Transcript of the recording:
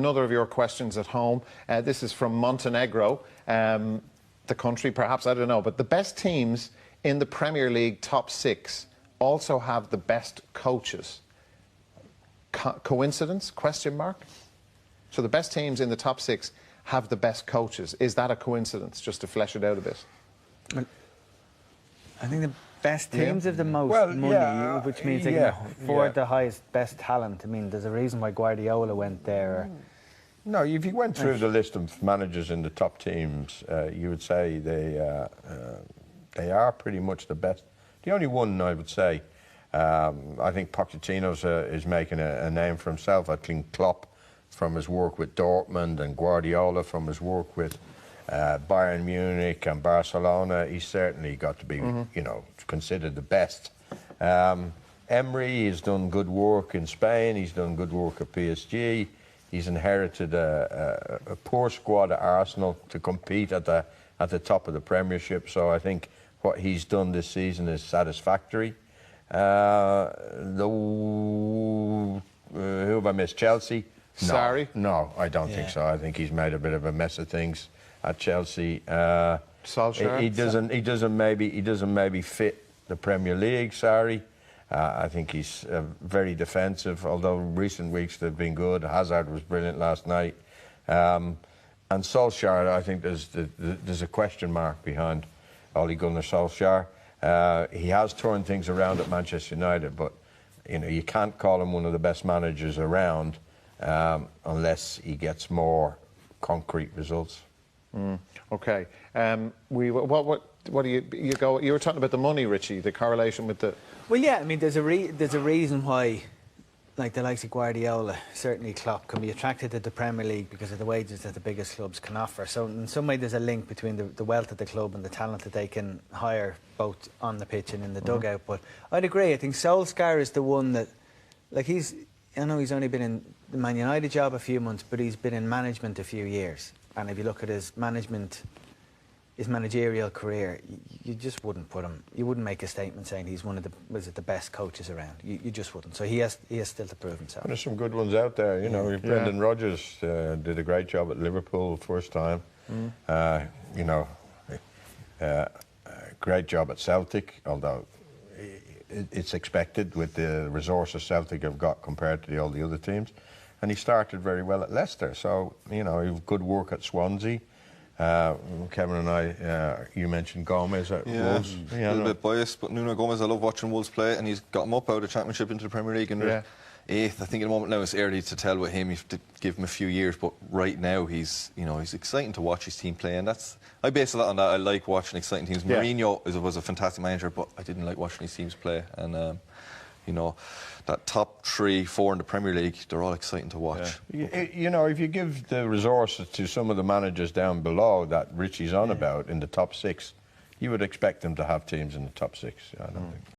another of your questions at home. This is from Montenegro, the country, perhaps, I don't know. But the best teams in the Premier League top 6 also have the best coaches. Coincidence? Question mark. So the best teams in the top 6 have the best coaches. Is that a coincidence? Just to flesh it out a bit. Well, I think the best teams have the most money, which means they can afford the highest, best talent. I mean, there's a reason why Guardiola went there. No, if you went through the list of managers in the top teams, you would say they are pretty much the best. The only one I would say, I think Pochettino is making a name for himself. I think Klopp, from his work with Dortmund, and Guardiola from his work with Bayern Munich and Barcelona, he's certainly got to be, you know, considered the best. Emery has done good work in Spain. He's done good work at PSG. He's inherited a poor squad at Arsenal to compete at the top of the Premiership. So I think what he's done this season is satisfactory. Who have I missed? Chelsea? No, Sarri? No, I don't think so. I think he's made a bit of a mess of things at Chelsea. Solskjaer? He doesn't maybe fit the Premier League. Sarri. I think he's very defensive, although recent weeks they've been good. Hazard was brilliant last night. And Solskjaer, I think there's a question mark behind Ole Gunnar Solskjaer. He has turned things around at Manchester United, but you know, you can't call him one of the best managers around unless he gets more concrete results. Okay. What do you go? You were talking about the money, Richie. The correlation with the. Well, yeah. I mean, there's a reason why, like the likes of Guardiola, certainly Klopp, can be attracted to the Premier League because of the wages that the biggest clubs can offer. So in some way, there's a link between the wealth of the club and the talent that they can hire both on the pitch and in the dugout. But I'd agree. I think Solskjaer is the one that, like, I know he's only been in the Man United job a few months, but he's been in management a few years. And if you look at his managerial career, you just wouldn't put him. You wouldn't make a statement saying he's one of the best coaches around. You just wouldn't. So he has still to prove himself. There's some good ones out there. You know, Brendan Rodgers did a great job at Liverpool first time. You know, great job at Celtic, although it's expected with the resources Celtic have got compared to all the other teams. And he started very well at Leicester. So, you know, he had good work at Swansea. Kevin and I, you mentioned Gomez at Wolves. A little bit biased, but Nuno Gomez, I love watching Wolves play, and he's got him up out of the Championship into the Premier League, and they're 8th. I think at the moment now it's early to tell with him. You have to give him a few years, but right now he's exciting to watch his team play, and I base a lot on that. I like watching exciting teams. Mourinho was a fantastic manager, but I didn't like watching his teams play, and you know, that top 3, 4 in the Premier League, they're all exciting to watch. You know, if you give the resources to some of the managers down below that Richie's on about in the top 6, you would expect them to have teams in the top 6. I don't think.